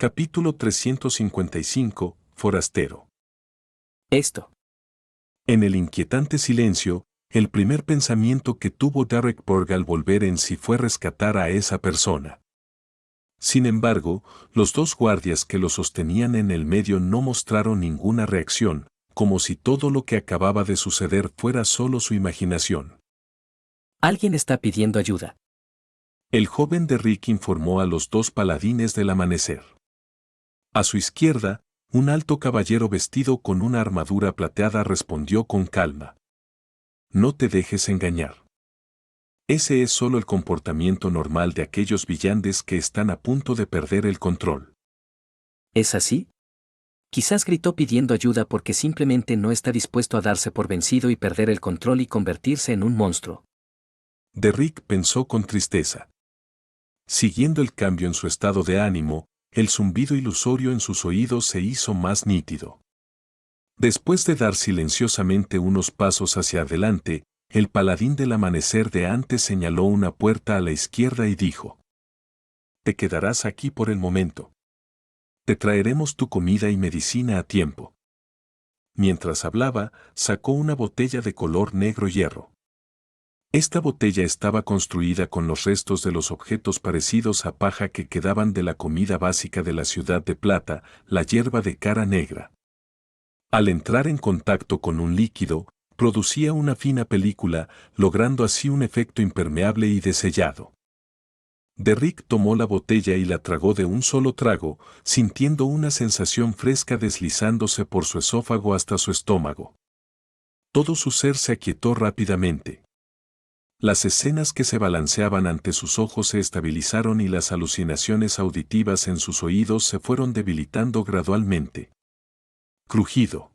Capítulo 355, Forastero. Esto. En el inquietante silencio, el primer pensamiento que tuvo Derek Borg al volver en sí fue rescatar a esa persona. Sin embargo, los dos guardias que lo sostenían en el medio no mostraron ninguna reacción, como si todo lo que acababa de suceder fuera solo su imaginación. Alguien está pidiendo ayuda. El joven Derrick informó a los dos paladines del amanecer. A su izquierda, un alto caballero vestido con una armadura plateada respondió con calma. No te dejes engañar. Ese es solo el comportamiento normal de aquellos villanes que están a punto de perder el control. ¿Es así? Quizás gritó pidiendo ayuda porque simplemente no está dispuesto a darse por vencido y perder el control y convertirse en un monstruo. Derrick pensó con tristeza. Siguiendo el cambio en su estado de ánimo, el zumbido ilusorio en sus oídos se hizo más nítido. Después de dar silenciosamente unos pasos hacia adelante, el paladín del amanecer de antes señaló una puerta a la izquierda y dijo: Te quedarás aquí por el momento. Te traeremos tu comida y medicina a tiempo. Mientras hablaba, sacó una botella de color negro hierro. Esta botella estaba construida con los restos de los objetos parecidos a paja que quedaban de la comida básica de la ciudad de Plata, la hierba de cara negra. Al entrar en contacto con un líquido, producía una fina película, logrando así un efecto impermeable y desellado. Derrick tomó la botella y la tragó de un solo trago, sintiendo una sensación fresca deslizándose por su esófago hasta su estómago. Todo su ser se aquietó rápidamente. Las escenas que se balanceaban ante sus ojos se estabilizaron y las alucinaciones auditivas en sus oídos se fueron debilitando gradualmente. Crujido.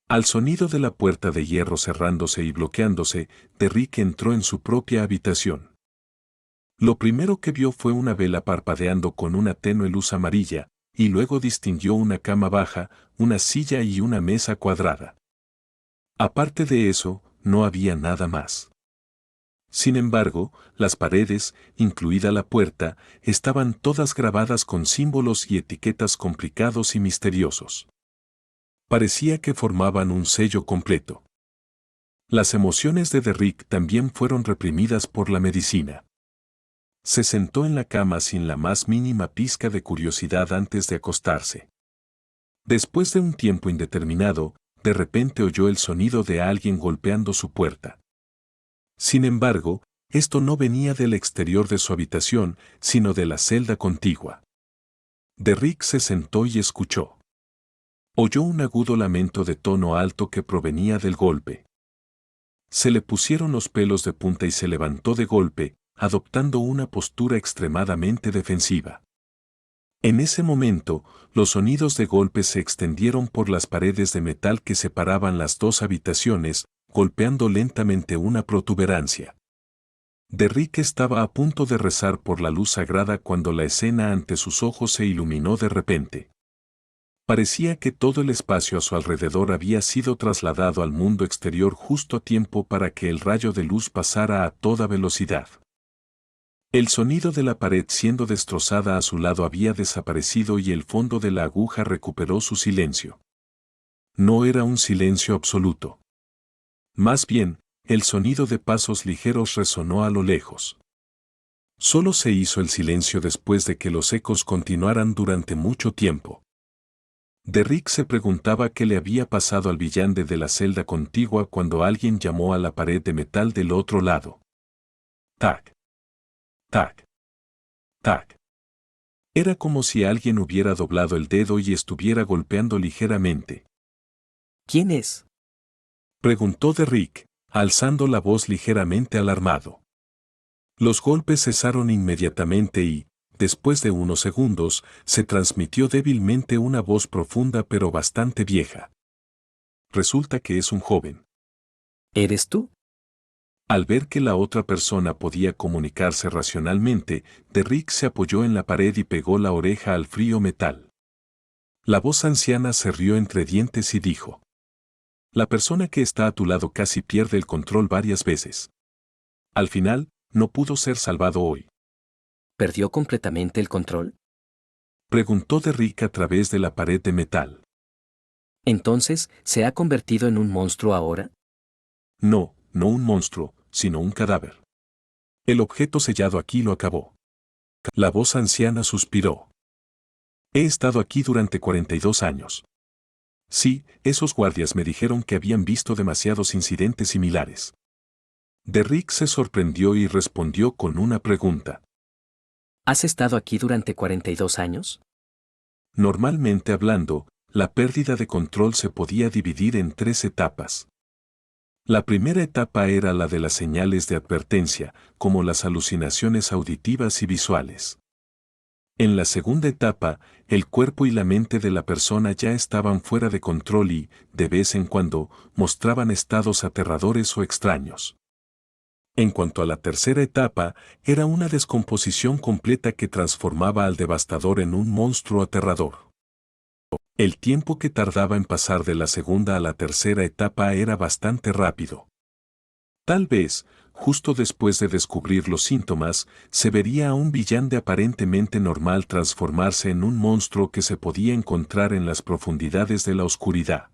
Al sonido de la puerta de hierro cerrándose y bloqueándose, Derrick entró en su propia habitación. Lo primero que vio fue una vela parpadeando con una tenue luz amarilla, y luego distinguió una cama baja, una silla y una mesa cuadrada. Aparte de eso, no había nada más. Sin embargo, las paredes, incluida la puerta, estaban todas grabadas con símbolos y etiquetas complicados y misteriosos. Parecía que formaban un sello completo. Las emociones de Derrick también fueron reprimidas por la medicina. Se sentó en la cama sin la más mínima pizca de curiosidad antes de acostarse. Después de un tiempo indeterminado, de repente oyó el sonido de alguien golpeando su puerta. Sin embargo, esto no venía del exterior de su habitación, sino de la celda contigua. Derrick se sentó y escuchó. Oyó un agudo lamento de tono alto que provenía del golpe. Se le pusieron los pelos de punta y se levantó de golpe, adoptando una postura extremadamente defensiva. En ese momento, los sonidos de golpe se extendieron por las paredes de metal que separaban las dos habitaciones, golpeando lentamente una protuberancia. Derrick estaba a punto de rezar por la luz sagrada cuando la escena ante sus ojos se iluminó de repente. Parecía que todo el espacio a su alrededor había sido trasladado al mundo exterior justo a tiempo para que el rayo de luz pasara a toda velocidad. El sonido de la pared siendo destrozada a su lado había desaparecido y el fondo de la aguja recuperó su silencio. No era un silencio absoluto. Más bien, el sonido de pasos ligeros resonó a lo lejos. Solo se hizo el silencio después de que los ecos continuaran durante mucho tiempo. Derrick se preguntaba qué le había pasado al villano de la celda contigua cuando alguien llamó a la pared de metal del otro lado. Tac. Tac. Tac. Era como si alguien hubiera doblado el dedo y estuviera golpeando ligeramente. ¿Quién es? Preguntó Derrick, alzando la voz ligeramente alarmado. Los golpes cesaron inmediatamente y, después de unos segundos, se transmitió débilmente una voz profunda pero bastante vieja. Resulta que es un joven. ¿Eres tú? Al ver que la otra persona podía comunicarse racionalmente, Derrick se apoyó en la pared y pegó la oreja al frío metal. La voz anciana se rió entre dientes y dijo: La persona que está a tu lado casi pierde el control varias veces. Al final, no pudo ser salvado hoy. ¿Perdió completamente el control? Preguntó Derrick a través de la pared de metal. Entonces, ¿se ha convertido en un monstruo ahora? No, no un monstruo, sino un cadáver. El objeto sellado aquí lo acabó. La voz anciana suspiró. He estado aquí durante 42 años. Sí, esos guardias me dijeron que habían visto demasiados incidentes similares. Derrick se sorprendió y respondió con una pregunta. ¿Has estado aquí durante 42 años? Normalmente hablando, la pérdida de control se podía dividir en 3 etapas. La primera etapa era la de las señales de advertencia, como las alucinaciones auditivas y visuales. En la segunda etapa, el cuerpo y la mente de la persona ya estaban fuera de control y, de vez en cuando, mostraban estados aterradores o extraños. En cuanto a la tercera etapa, era una descomposición completa que transformaba al devastador en un monstruo aterrador. El tiempo que tardaba en pasar de la segunda a la tercera etapa era bastante rápido. Tal vez, justo después de descubrir los síntomas, se vería a un villano aparentemente normal transformarse en un monstruo que se podía encontrar en las profundidades de la oscuridad.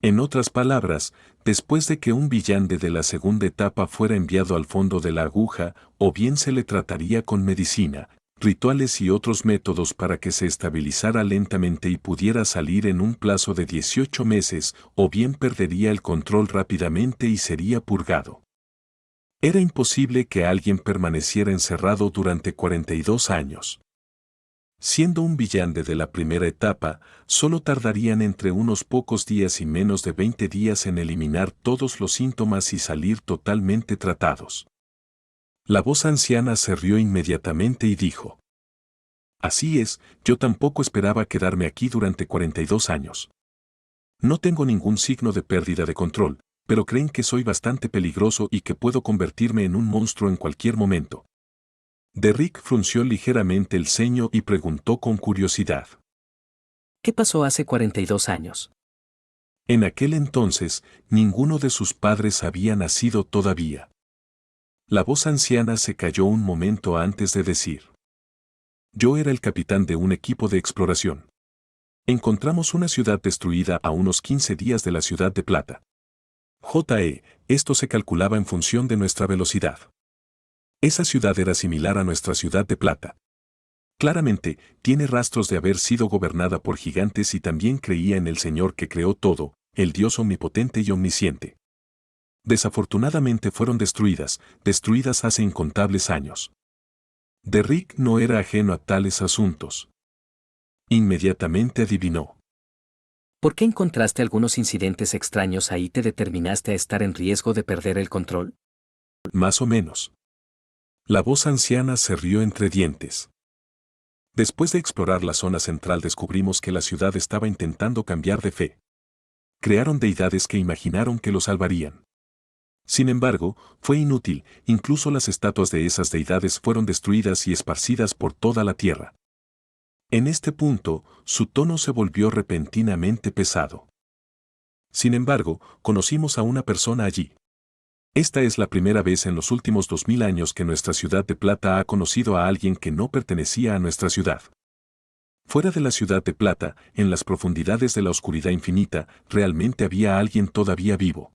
En otras palabras, después de que un villano de la segunda etapa fuera enviado al fondo de la aguja, o bien se le trataría con medicina, rituales y otros métodos para que se estabilizara lentamente y pudiera salir en un plazo de 18 meses, o bien perdería el control rápidamente y sería purgado. Era imposible que alguien permaneciera encerrado durante 42 años. Siendo un villano de la primera etapa, solo tardarían entre unos pocos días y menos de 20 días en eliminar todos los síntomas y salir totalmente tratados. La voz anciana se rió inmediatamente y dijo: Así es, yo tampoco esperaba quedarme aquí durante 42 años. No tengo ningún signo de pérdida de control, pero creen que soy bastante peligroso y que puedo convertirme en un monstruo en cualquier momento. Derrick frunció ligeramente el ceño y preguntó con curiosidad. ¿Qué pasó hace 42 años? En aquel entonces, ninguno de sus padres había nacido todavía. La voz anciana se calló un momento antes de decir: Yo era el capitán de un equipo de exploración. Encontramos una ciudad destruida a unos 15 días de la ciudad de Plata. Esto se calculaba en función de nuestra velocidad. Esa ciudad era similar a nuestra ciudad de Plata. Claramente, tiene rastros de haber sido gobernada por gigantes y también creía en el Señor que creó todo, el Dios omnipotente y omnisciente. Desafortunadamente fueron destruidas hace incontables años. Derrick no era ajeno a tales asuntos. Inmediatamente adivinó. ¿Por qué encontraste algunos incidentes extraños ahí te determinaste a estar en riesgo de perder el control? Más o menos. La voz anciana se rió entre dientes. Después de explorar la zona central descubrimos que la ciudad estaba intentando cambiar de fe. Crearon deidades que imaginaron que lo salvarían. Sin embargo, fue inútil, incluso las estatuas de esas deidades fueron destruidas y esparcidas por toda la tierra. En este punto, su tono se volvió repentinamente pesado. Sin embargo, conocimos a una persona allí. Esta es la primera vez en los últimos 2000 años que nuestra ciudad de Plata ha conocido a alguien que no pertenecía a nuestra ciudad. Fuera de la ciudad de Plata, en las profundidades de la oscuridad infinita, realmente había alguien todavía vivo.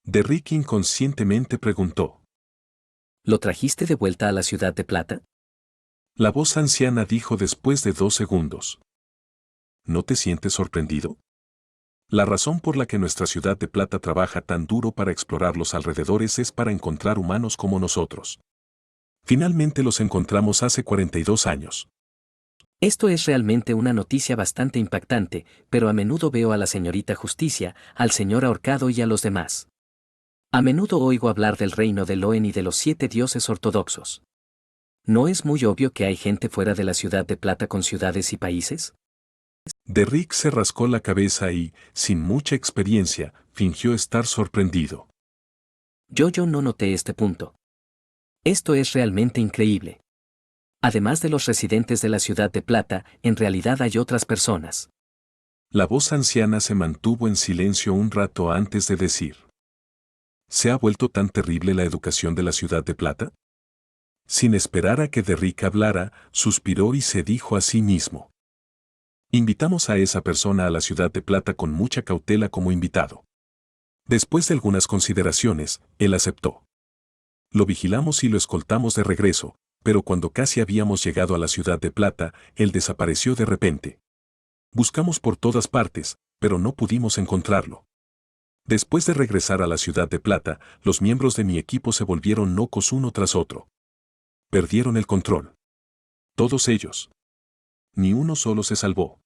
Derrick inconscientemente preguntó. ¿Lo trajiste de vuelta a la ciudad de Plata? La voz anciana dijo después de 2 segundos. ¿No te sientes sorprendido? La razón por la que nuestra ciudad de Plata trabaja tan duro para explorar los alrededores es para encontrar humanos como nosotros. Finalmente los encontramos hace 42 años. Esto es realmente una noticia bastante impactante, pero a menudo veo a la señorita Justicia, al señor Ahorcado y a los demás. A menudo oigo hablar del reino de Loen y de los 7 dioses ortodoxos. ¿No es muy obvio que hay gente fuera de la ciudad de Plata con ciudades y países? Derrick se rascó la cabeza y, sin mucha experiencia, fingió estar sorprendido. Yo no noté este punto. Esto es realmente increíble. Además de los residentes de la ciudad de Plata, en realidad hay otras personas. La voz anciana se mantuvo en silencio un rato antes de decir: ¿Se ha vuelto tan terrible la educación de la ciudad de Plata? Sin esperar a que Derrick hablara, suspiró y se dijo a sí mismo: invitamos a esa persona a la Ciudad de Plata con mucha cautela como invitado. Después de algunas consideraciones, él aceptó. Lo vigilamos y lo escoltamos de regreso, pero cuando casi habíamos llegado a la Ciudad de Plata, él desapareció de repente. Buscamos por todas partes, pero no pudimos encontrarlo. Después de regresar a la Ciudad de Plata, los miembros de mi equipo se volvieron locos uno tras otro. Perdieron el control. Todos ellos. Ni uno solo se salvó.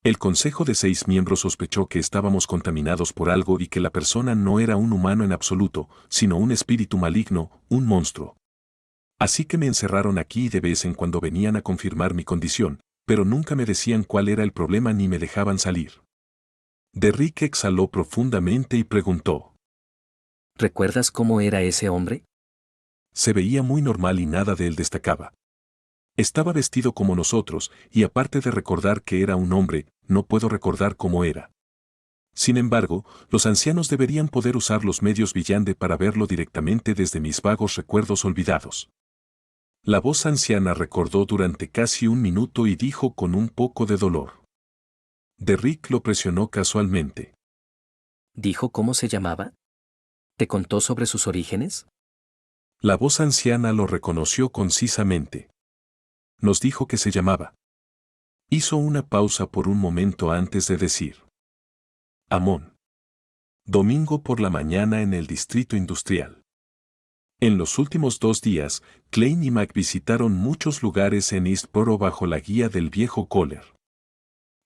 El consejo de 6 miembros sospechó que estábamos contaminados por algo y que la persona no era un humano en absoluto, sino un espíritu maligno, un monstruo. Así que me encerraron aquí y de vez en cuando venían a confirmar mi condición, pero nunca me decían cuál era el problema ni me dejaban salir. Derrick exhaló profundamente y preguntó: ¿Recuerdas cómo era ese hombre? Se veía muy normal y nada de él destacaba. Estaba vestido como nosotros, y aparte de recordar que era un hombre, no puedo recordar cómo era. Sin embargo, los ancianos deberían poder usar los medios Villande para verlo directamente desde mis vagos recuerdos olvidados. La voz anciana recordó durante casi un minuto y dijo con un poco de dolor. Derrick lo presionó casualmente. ¿Dijo cómo se llamaba? ¿Te contó sobre sus orígenes? La voz anciana lo reconoció concisamente. Nos dijo que se llamaba. Hizo una pausa por un momento antes de decir: Amón. Domingo por la mañana en el distrito industrial. En los últimos 2 días, Klein y Mac visitaron muchos lugares en Eastboro bajo la guía del viejo Kohler.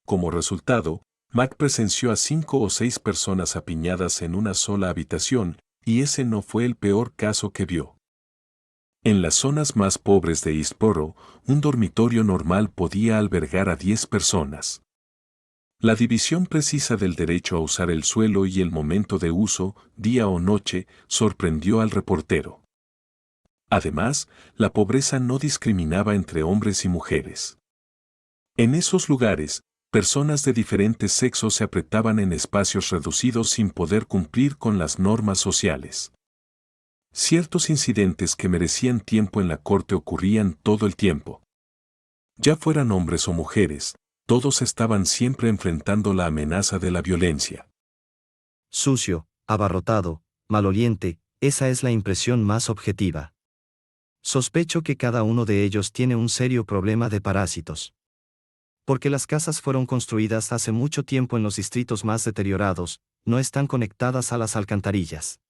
Como resultado, Mac presenció a 5 o 6 personas apiñadas en una sola habitación, y ese no fue el peor caso que vio. En las zonas más pobres de Eastboro, un dormitorio normal podía albergar a 10 personas. La división precisa del derecho a usar el suelo y el momento de uso, día o noche, sorprendió al reportero. Además, la pobreza no discriminaba entre hombres y mujeres. En esos lugares, personas de diferentes sexos se apretaban en espacios reducidos sin poder cumplir con las normas sociales. Ciertos incidentes que merecían tiempo en la corte ocurrían todo el tiempo. Ya fueran hombres o mujeres, todos estaban siempre enfrentando la amenaza de la violencia. Sucio, abarrotado, maloliente, esa es la impresión más objetiva. Sospecho que cada uno de ellos tiene un serio problema de parásitos. Porque las casas fueron construidas hace mucho tiempo en los distritos más deteriorados, no están conectadas a las alcantarillas.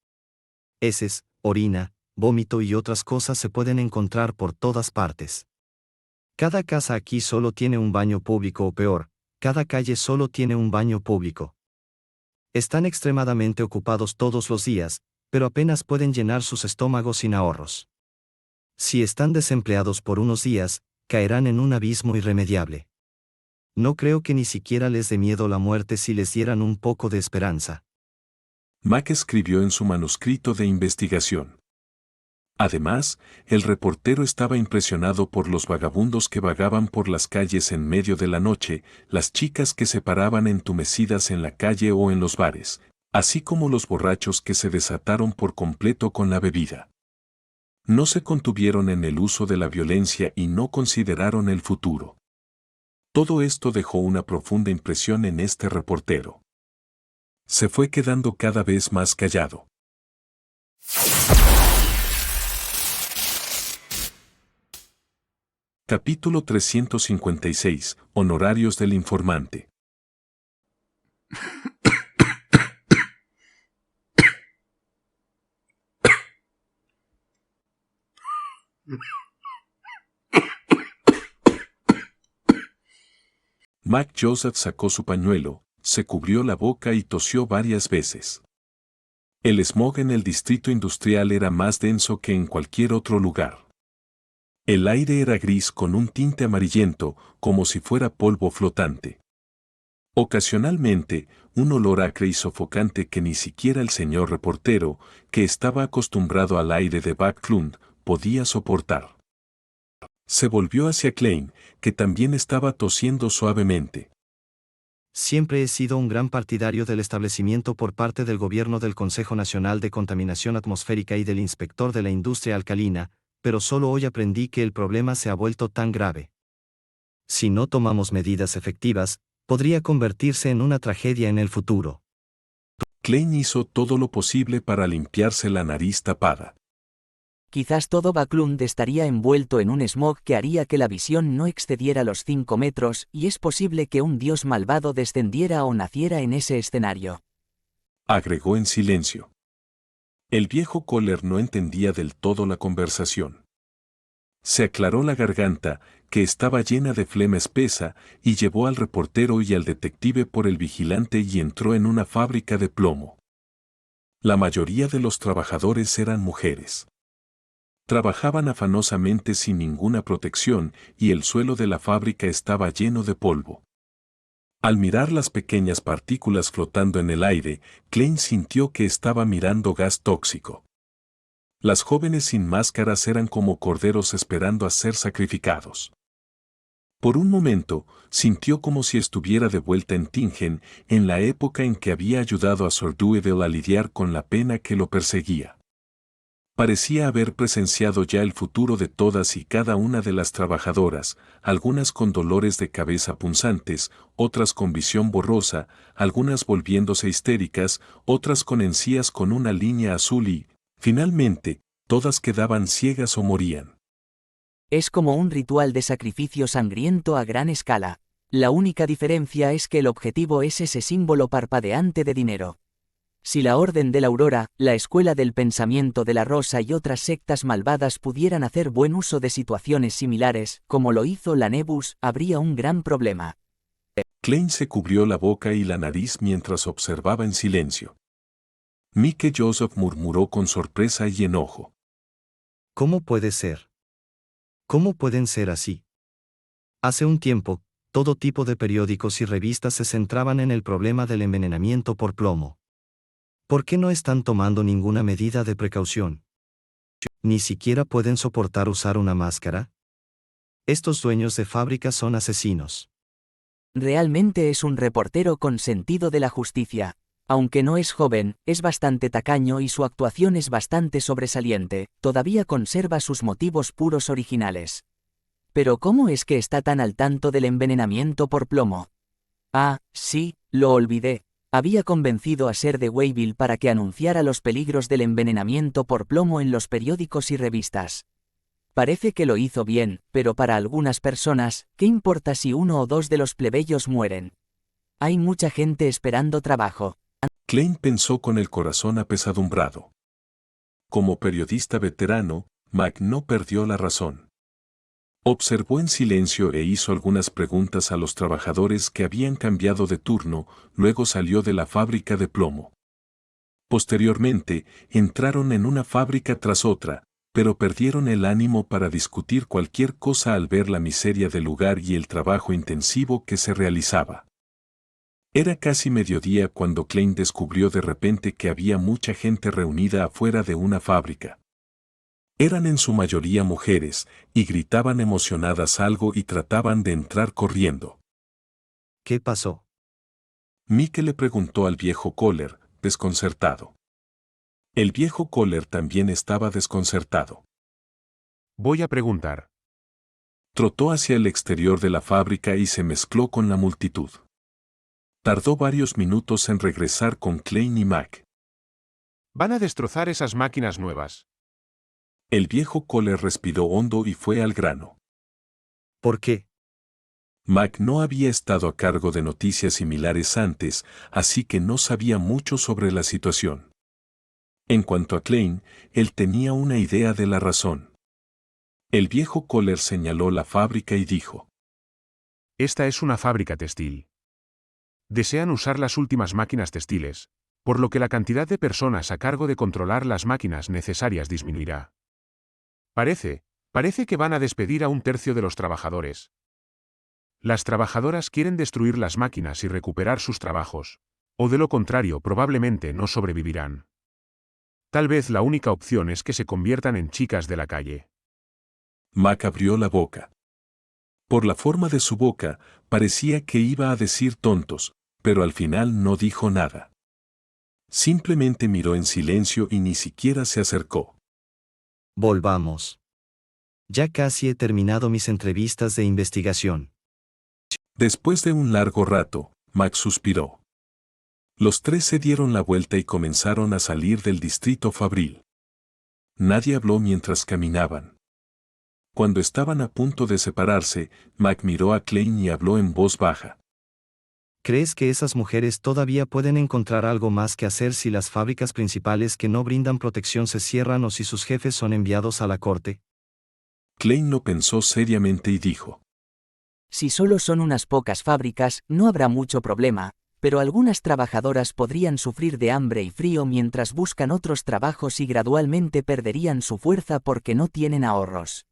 Heces, orina, vómito y otras cosas se pueden encontrar por todas partes. Cada casa aquí solo tiene un baño público o peor, cada calle solo tiene un baño público. Están extremadamente ocupados todos los días, pero apenas pueden llenar sus estómagos sin ahorros. Si están desempleados por unos días, caerán en un abismo irremediable. No creo que ni siquiera les dé miedo la muerte si les dieran un poco de esperanza. Mac escribió en su manuscrito de investigación. Además, el reportero estaba impresionado por los vagabundos que vagaban por las calles en medio de la noche, las chicas que se paraban entumecidas en la calle o en los bares, así como los borrachos que se desataron por completo con la bebida. No se contuvieron en el uso de la violencia y no consideraron el futuro. Todo esto dejó una profunda impresión en este reportero. Se fue quedando cada vez más callado. Capítulo 356. Honorarios del informante. Mac Joseph sacó su pañuelo, se cubrió la boca y tosió varias veces. El smog en el distrito industrial era más denso que en cualquier otro lugar. El aire era gris con un tinte amarillento, como si fuera polvo flotante. Ocasionalmente, un olor acre y sofocante que ni siquiera el señor reportero, que estaba acostumbrado al aire de Backlund, podía soportar. Se volvió hacia Klein, que también estaba tosiendo suavemente. Siempre he sido un gran partidario del establecimiento por parte del gobierno del Consejo Nacional de Contaminación Atmosférica y del inspector de la industria alcalina, pero solo hoy aprendí que el problema se ha vuelto tan grave. Si no tomamos medidas efectivas, podría convertirse en una tragedia en el futuro. Klein hizo todo lo posible para limpiarse la nariz tapada. Quizás todo Backlund estaría envuelto en un smog que haría que la visión no excediera los 5 metros, y es posible que un dios malvado descendiera o naciera en ese escenario. Agregó en silencio. El viejo Kohler no entendía del todo la conversación. Se aclaró la garganta, que estaba llena de flema espesa, y llevó al reportero y al detective por el vigilante y entró en una fábrica de plomo. La mayoría de los trabajadores eran mujeres. Trabajaban afanosamente sin ninguna protección y el suelo de la fábrica estaba lleno de polvo. Al mirar las pequeñas partículas flotando en el aire, Klein sintió que estaba mirando gas tóxico. Las jóvenes sin máscaras eran como corderos esperando a ser sacrificados. Por un momento, sintió como si estuviera de vuelta en Tingen, en la época en que había ayudado a Sir Dewey a lidiar con la pena que lo perseguía. Parecía haber presenciado ya el futuro de todas y cada una de las trabajadoras, algunas con dolores de cabeza punzantes, otras con visión borrosa, algunas volviéndose histéricas, otras con encías con una línea azul y, finalmente, todas quedaban ciegas o morían. Es como un ritual de sacrificio sangriento a gran escala. La única diferencia es que el objetivo es ese símbolo parpadeante de dinero. Si la Orden de la Aurora, la Escuela del Pensamiento de la Rosa y otras sectas malvadas pudieran hacer buen uso de situaciones similares, como lo hizo la Nebus, habría un gran problema. Klein se cubrió la boca y la nariz mientras observaba en silencio. Mike Joseph murmuró con sorpresa y enojo. ¿Cómo puede ser? ¿Cómo pueden ser así? Hace un tiempo, todo tipo de periódicos y revistas se centraban en el problema del envenenamiento por plomo. ¿Por qué no están tomando ninguna medida de precaución? ¿Ni siquiera pueden soportar usar una máscara? Estos dueños de fábricas son asesinos. Realmente es un reportero con sentido de la justicia. Aunque no es joven, es bastante tacaño y su actuación es bastante sobresaliente, todavía conserva sus motivos puros originales. Pero ¿cómo es que está tan al tanto del envenenamiento por plomo? Ah, sí, lo olvidé. Había convencido a Sir de Wayville para que anunciara los peligros del envenenamiento por plomo en los periódicos y revistas. Parece que lo hizo bien, pero para algunas personas, ¿qué importa si uno o dos de los plebeyos mueren? Hay mucha gente esperando trabajo. Klein pensó con el corazón apesadumbrado. Como periodista veterano, Mac no perdió la razón. Observó en silencio e hizo algunas preguntas a los trabajadores que habían cambiado de turno, luego salió de la fábrica de plomo. Posteriormente, entraron en una fábrica tras otra, pero perdieron el ánimo para discutir cualquier cosa al ver la miseria del lugar y el trabajo intensivo que se realizaba. Era casi mediodía cuando Klein descubrió de repente que había mucha gente reunida afuera de una fábrica. Eran en su mayoría mujeres, y gritaban emocionadas algo y trataban de entrar corriendo. ¿Qué pasó? Mike le preguntó al viejo Kohler, desconcertado. El viejo Kohler también estaba desconcertado. Voy a preguntar. Trotó hacia el exterior de la fábrica y se mezcló con la multitud. Tardó varios minutos en regresar con Klein y Mac. Van a destrozar esas máquinas nuevas. El viejo Kohler respiró hondo y fue al grano. ¿Por qué? Mac no había estado a cargo de noticias similares antes, así que no sabía mucho sobre la situación. En cuanto a Klein, él tenía una idea de la razón. El viejo Kohler señaló la fábrica y dijo: Esta es una fábrica textil. Desean usar las últimas máquinas textiles, por lo que la cantidad de personas a cargo de controlar las máquinas necesarias disminuirá. Parece que van a despedir a un tercio de los trabajadores. Las trabajadoras quieren destruir las máquinas y recuperar sus trabajos, o de lo contrario probablemente no sobrevivirán. Tal vez la única opción es que se conviertan en chicas de la calle. Mac abrió la boca. Por la forma de su boca, parecía que iba a decir tontos, pero al final no dijo nada. Simplemente miró en silencio y ni siquiera se acercó. Volvamos. Ya casi he terminado mis entrevistas de investigación. Después de un largo rato, Max suspiró. Los tres se dieron la vuelta y comenzaron a salir del distrito fabril. Nadie habló mientras caminaban. Cuando estaban a punto de separarse, Mac miró a Klein y habló en voz baja. ¿Crees que esas mujeres todavía pueden encontrar algo más que hacer si las fábricas principales que no brindan protección se cierran o si sus jefes son enviados a la corte? Klein lo pensó seriamente y dijo. Si solo son unas pocas fábricas, no habrá mucho problema, pero algunas trabajadoras podrían sufrir de hambre y frío mientras buscan otros trabajos y gradualmente perderían su fuerza porque no tienen ahorros.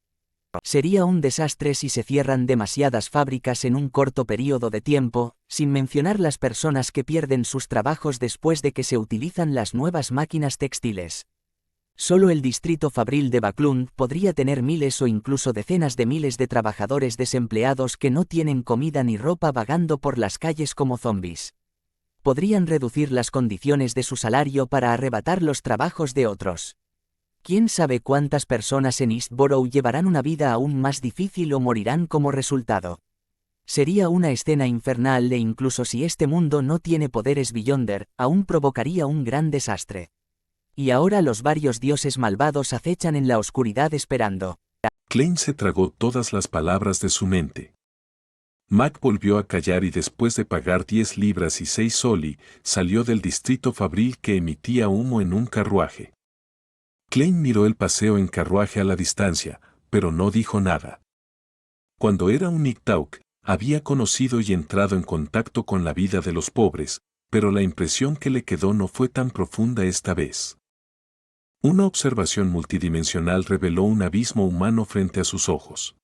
Sería un desastre si se cierran demasiadas fábricas en un corto periodo de tiempo, sin mencionar las personas que pierden sus trabajos después de que se utilizan las nuevas máquinas textiles. Solo el distrito fabril de Backlund podría tener miles o incluso decenas de miles de trabajadores desempleados que no tienen comida ni ropa vagando por las calles como zombies. Podrían reducir las condiciones de su salario para arrebatar los trabajos de otros. ¿Quién sabe cuántas personas en Eastborough llevarán una vida aún más difícil o morirán como resultado? Sería una escena infernal e incluso si este mundo no tiene poderes Beyonder, aún provocaría un gran desastre. Y ahora los varios dioses malvados acechan en la oscuridad esperando. Klein se tragó todas las palabras de su mente. Mac volvió a callar y después de pagar 10 libras y 6 soli, salió del distrito fabril que emitía humo en un carruaje. Klein miró el paseo en carruaje a la distancia, pero no dijo nada. Cuando era un Niktauk, había conocido y entrado en contacto con la vida de los pobres, pero la impresión que le quedó no fue tan profunda esta vez. Una observación multidimensional reveló un abismo humano frente a sus ojos.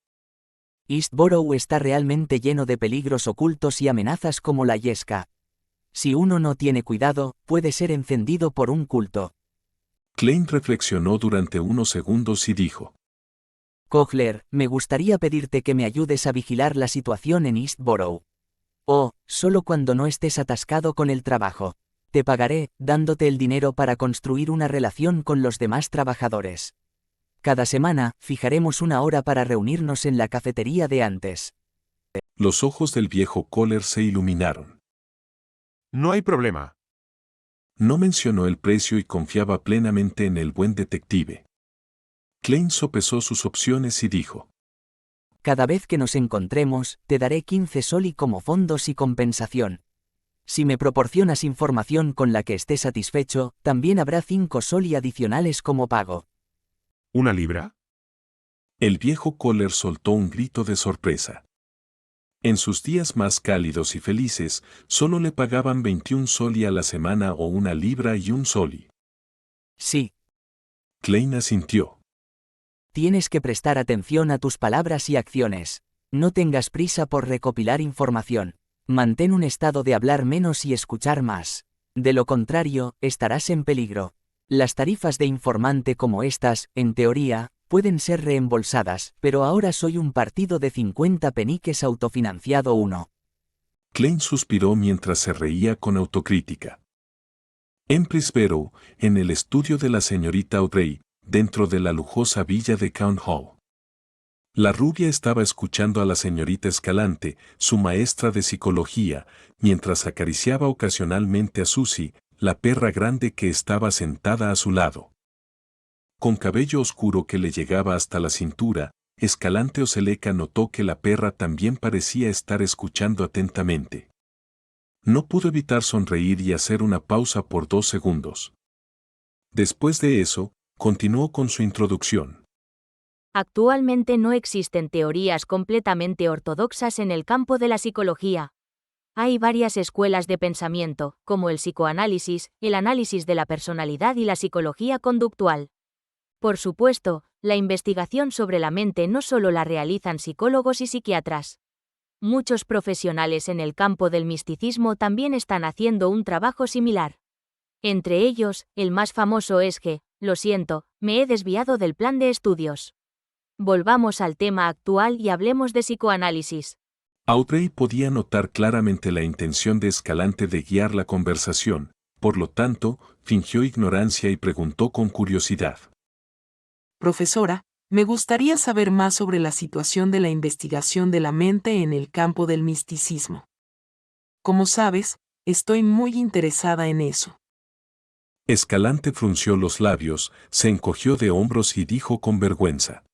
Eastborough está realmente lleno de peligros ocultos y amenazas como la yesca. Si uno no tiene cuidado, puede ser encendido por un culto. Klein reflexionó durante unos segundos y dijo. Kogler, me gustaría pedirte que me ayudes a vigilar la situación en Eastborough. Solo cuando no estés atascado con el trabajo. Te pagaré, dándote el dinero para construir una relación con los demás trabajadores. Cada semana, fijaremos una hora para reunirnos en la cafetería de antes. Los ojos del viejo Kohler se iluminaron. No hay problema. No mencionó el precio y confiaba plenamente en el buen detective. Klein sopesó sus opciones y dijo. Cada vez que nos encontremos, te daré 15 soli como fondos y compensación. Si me proporcionas información con la que esté satisfecho, también habrá 5 soli adicionales como pago. ¿Una libra? El viejo Kohler soltó un grito de sorpresa. En sus días más cálidos y felices, solo le pagaban 21 soli a la semana o 1 libra y 1 soli. Sí. Klein asintió. Tienes que prestar atención a tus palabras y acciones. No tengas prisa por recopilar información. Mantén un estado de hablar menos y escuchar más. De lo contrario, estarás en peligro. Las tarifas de informante como estas, en teoría, pueden ser reembolsadas, pero ahora soy un partido de 50 peniques autofinanciado 1. Klein suspiró mientras se reía con autocrítica. En Prisborough, en el estudio de la señorita Audrey, dentro de la lujosa villa de Count Hall. La rubia estaba escuchando a la señorita Escalante, su maestra de psicología, mientras acariciaba ocasionalmente a Susie, la perra grande que estaba sentada a su lado. Con cabello oscuro que le llegaba hasta la cintura, Escalante Oseleca notó que la perra también parecía estar escuchando atentamente. No pudo evitar sonreír y hacer una pausa por 2 segundos. Después de eso, continuó con su introducción. Actualmente no existen teorías completamente ortodoxas en el campo de la psicología. Hay varias escuelas de pensamiento, como el psicoanálisis, el análisis de la personalidad y la psicología conductual. Por supuesto, la investigación sobre la mente no solo la realizan psicólogos y psiquiatras. Muchos profesionales en el campo del misticismo también están haciendo un trabajo similar. Entre ellos, el más famoso es que, lo siento, me he desviado del plan de estudios. Volvamos al tema actual y hablemos de psicoanálisis. Audrey podía notar claramente la intención de Escalante de guiar la conversación, por lo tanto, fingió ignorancia y preguntó con curiosidad. Profesora, Me gustaría saber más sobre la situación de la investigación de la mente en el campo del misticismo. Como sabes, estoy muy interesada en eso. Escalante frunció los labios, se encogió de hombros y dijo con vergüenza.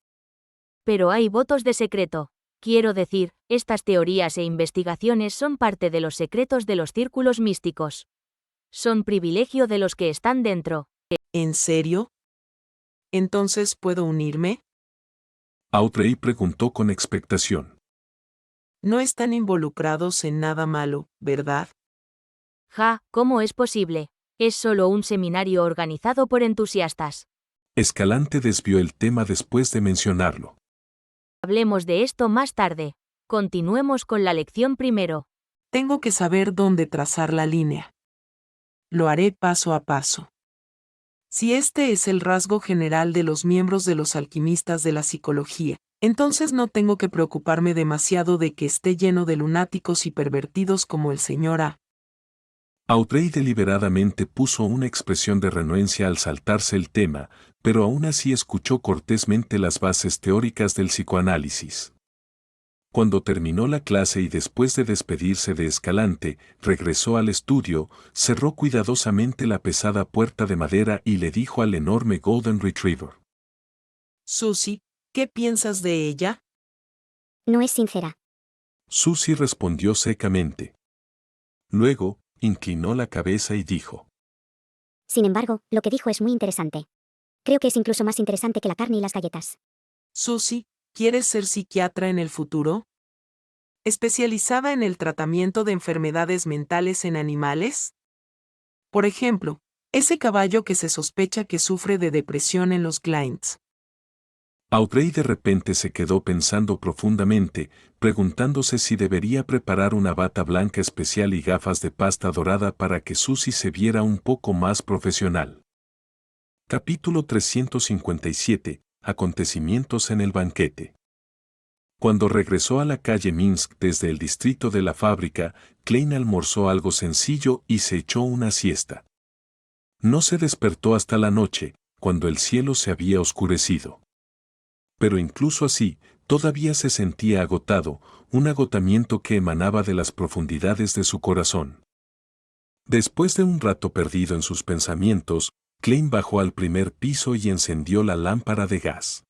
Pero hay votos de secreto. Quiero decir, estas teorías e investigaciones son parte de los secretos de los círculos místicos. Son privilegio de los que están dentro. ¿En serio? ¿Entonces puedo unirme? Audrey preguntó con expectación. No están involucrados en nada malo, ¿verdad? Ja, ¿cómo es posible? Es solo un seminario organizado por entusiastas. Escalante desvió el tema después de mencionarlo. Hablemos de esto más tarde. Continuemos con la lección primero. Tengo que saber dónde trazar la línea. Lo haré paso a paso. Si este es el rasgo general de los miembros de los alquimistas de la psicología, entonces no tengo que preocuparme demasiado de que esté lleno de lunáticos y pervertidos como el señor A. Audrey deliberadamente puso una expresión de renuencia al saltarse el tema, pero aún así escuchó cortésmente las bases teóricas del psicoanálisis. Cuando terminó la clase y después de despedirse de Escalante, regresó al estudio, cerró cuidadosamente la pesada puerta de madera y le dijo al enorme Golden Retriever. Susie, ¿qué piensas de ella? No es sincera. Susie respondió secamente. Luego, inclinó la cabeza y dijo. Sin embargo, lo que dijo es muy interesante. Creo que es incluso más interesante que la carne y las galletas. Susie, ¿quieres ser psiquiatra en el futuro? ¿Especializada en el tratamiento de enfermedades mentales en animales? Por ejemplo, ese caballo que se sospecha que sufre de depresión en los Glynns. Audrey de repente se quedó pensando profundamente, preguntándose si debería preparar una bata blanca especial y gafas de pasta dorada para que Susie se viera un poco más profesional. Capítulo 357. Acontecimientos en el banquete. Cuando regresó a la calle Minsk desde el distrito de la fábrica, Klein almorzó algo sencillo y se echó una siesta. No se despertó hasta la noche, cuando el cielo se había oscurecido. Pero incluso así, todavía se sentía agotado, un agotamiento que emanaba de las profundidades de su corazón. Después de un rato perdido en sus pensamientos, Klein bajó al primer piso y encendió la lámpara de gas.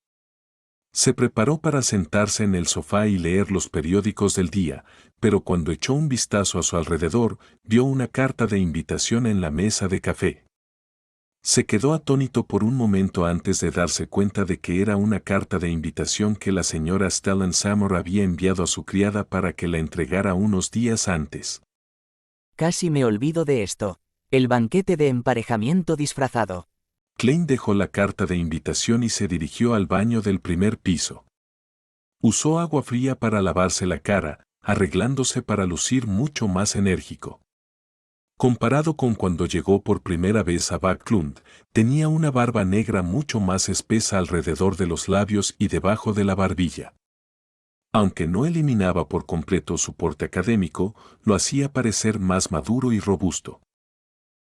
Se preparó para sentarse en el sofá y leer los periódicos del día, pero cuando echó un vistazo a su alrededor, vio una carta de invitación en la mesa de café. Se quedó atónito por un momento antes de darse cuenta de que era una carta de invitación que la señora Stellan Samor había enviado a su criada para que la entregara unos días antes. Casi me olvido de esto. El banquete de emparejamiento disfrazado. Klein dejó la carta de invitación y se dirigió al baño del primer piso. Usó agua fría para lavarse la cara, arreglándose para lucir mucho más enérgico. Comparado con cuando llegó por primera vez a Backlund, tenía una barba negra mucho más espesa alrededor de los labios y debajo de la barbilla. Aunque no eliminaba por completo su porte académico, lo hacía parecer más maduro y robusto.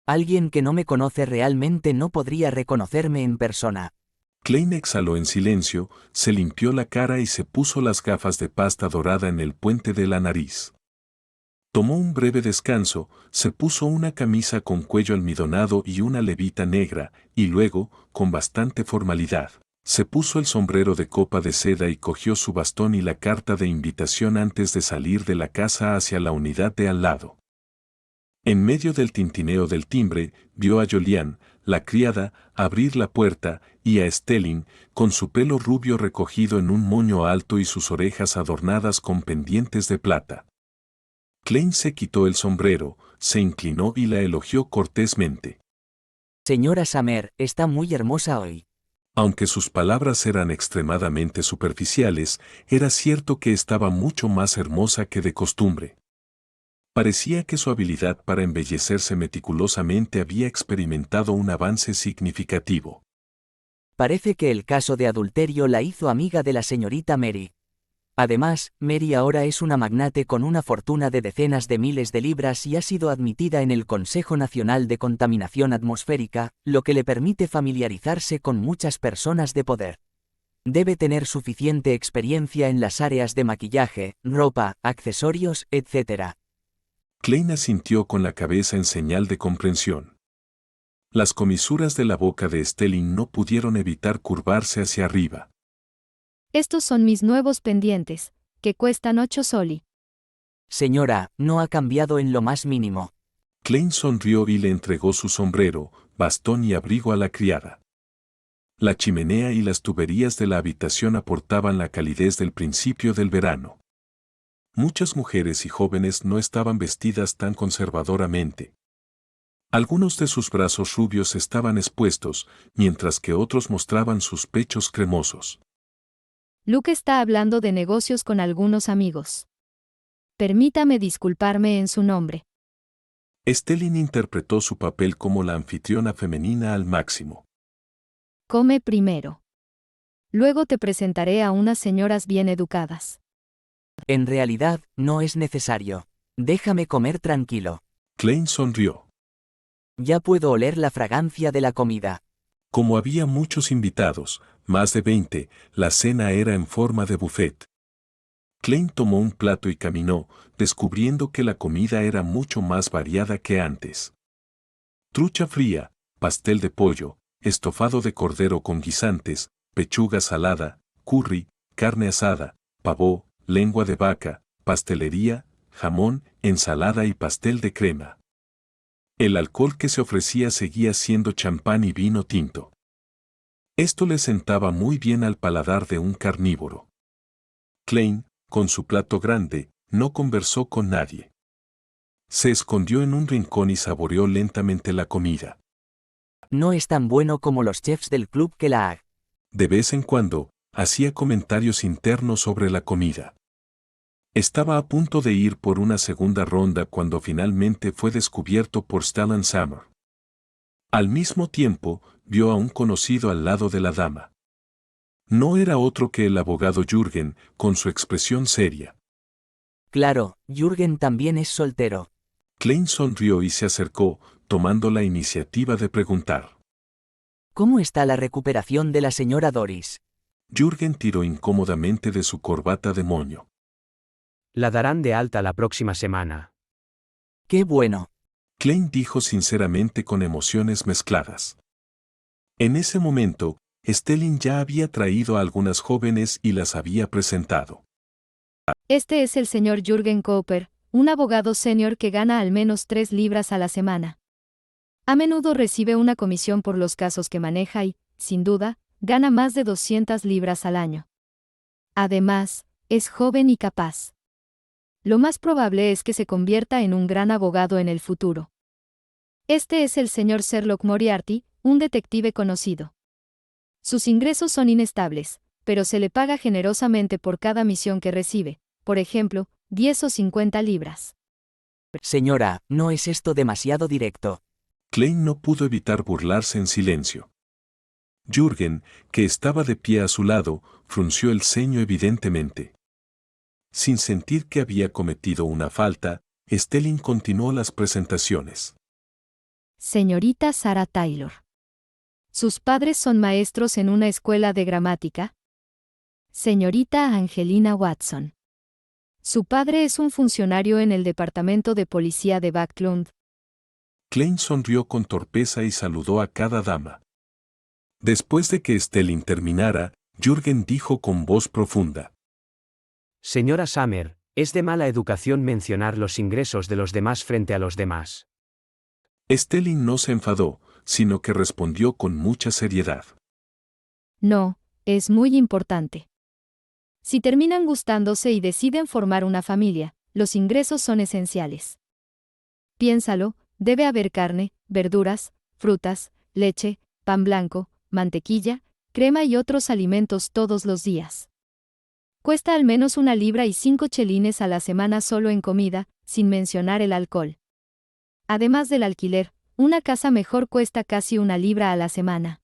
Alguien que no me conoce realmente no podría reconocerme en persona. Klein exhaló en silencio, se limpió la cara y se puso las gafas de pasta dorada en el puente de la nariz. Tomó un breve descanso, se puso una camisa con cuello almidonado y una levita negra, y luego, con bastante formalidad, se puso el sombrero de copa de seda y cogió su bastón y la carta de invitación antes de salir de la casa hacia la unidad de al lado. En medio del tintineo del timbre, vio a Julián, la criada, abrir la puerta, y a Stelling, con su pelo rubio recogido en un moño alto y sus orejas adornadas con pendientes de plata. Klein se quitó el sombrero, se inclinó y la elogió cortésmente. Señora Samer, está muy hermosa hoy. Aunque sus palabras eran extremadamente superficiales, era cierto que estaba mucho más hermosa que de costumbre. Parecía que su habilidad para embellecerse meticulosamente había experimentado un avance significativo. Parece que el caso de adulterio la hizo amiga de la señorita Mary. Además, Mary ahora es una magnate con una fortuna de decenas de miles de libras y ha sido admitida en el Consejo Nacional de Contaminación Atmosférica, lo que le permite familiarizarse con muchas personas de poder. Debe tener suficiente experiencia en las áreas de maquillaje, ropa, accesorios, etc. Klein asintió con la cabeza en señal de comprensión. Las comisuras de la boca de Stelling no pudieron evitar curvarse hacia arriba. Estos son mis nuevos pendientes, que cuestan 8 soli. Señora, no ha cambiado en lo más mínimo. Klein sonrió y le entregó su sombrero, bastón y abrigo a la criada. La chimenea y las tuberías de la habitación aportaban la calidez del principio del verano. Muchas mujeres y jóvenes no estaban vestidas tan conservadoramente. Algunos de sus brazos rubios estaban expuestos, mientras que otros mostraban sus pechos cremosos. Luke está hablando de negocios con algunos amigos. Permítame disculparme en su nombre. Stelling interpretó su papel como la anfitriona femenina al máximo. Come primero. Luego te presentaré a unas señoras bien educadas. En realidad, no es necesario. Déjame comer tranquilo. Klein sonrió. Ya puedo oler la fragancia de la comida. Como había muchos invitados, más de 20, la cena era en forma de buffet. Klein tomó un plato y caminó, descubriendo que la comida era mucho más variada que antes. Trucha fría, pastel de pollo, estofado de cordero con guisantes, pechuga salada, curry, carne asada, pavó, lengua de vaca, pastelería, jamón, ensalada y pastel de crema. El alcohol que se ofrecía seguía siendo champán y vino tinto. Esto le sentaba muy bien al paladar de un carnívoro. Klein, con su plato grande, no conversó con nadie. Se escondió en un rincón y saboreó lentamente la comida. No es tan bueno como los chefs del club Kellogg. De vez en cuando, hacía comentarios internos sobre la comida. Estaba a punto de ir por una segunda ronda cuando finalmente fue descubierto por Stellan Summer. Al mismo tiempo, vio a un conocido al lado de la dama. No era otro que el abogado Jürgen, con su expresión seria. Claro, Jürgen también es soltero. Klein sonrió y se acercó, tomando la iniciativa de preguntar. ¿Cómo está la recuperación de la señora Doris? Jürgen tiró incómodamente de su corbata de moño. La darán de alta la próxima semana. ¡Qué bueno! Klein dijo sinceramente con emociones mezcladas. En ese momento, Stelling ya había traído a algunas jóvenes y las había presentado. Este es el señor Jürgen Cooper, un abogado senior que gana al menos 3 libras a la semana. A menudo recibe una comisión por los casos que maneja y, sin duda, gana más de 200 libras al año. Además, es joven y capaz. Lo más probable es que se convierta en un gran abogado en el futuro. Este es el señor Sherlock Moriarty, un detective conocido. Sus ingresos son inestables, pero se le paga generosamente por cada misión que recibe, por ejemplo, 10 o 50 libras. Señora, ¿no es esto demasiado directo? Klein no pudo evitar burlarse en silencio. Jürgen, que estaba de pie a su lado, frunció el ceño evidentemente. Sin sentir que había cometido una falta, Stelling continuó las presentaciones. Señorita Sarah Taylor. Sus padres son maestros en una escuela de gramática. Señorita Angelina Watson. Su padre es un funcionario en el departamento de policía de Backlund. Klein sonrió con torpeza y saludó a cada dama. Después de que Stelling terminara, Jürgen dijo con voz profunda. Señora Summer, es de mala educación mencionar los ingresos de los demás frente a los demás. Stelling no se enfadó, sino que respondió con mucha seriedad. No, es muy importante. Si terminan gustándose y deciden formar una familia, los ingresos son esenciales. Piénsalo, debe haber carne, verduras, frutas, leche, pan blanco, mantequilla, crema y otros alimentos todos los días. Cuesta al menos 1 libra y 5 chelines a la semana solo en comida, sin mencionar el alcohol. Además del alquiler, una casa mejor cuesta casi 1 libra a la semana.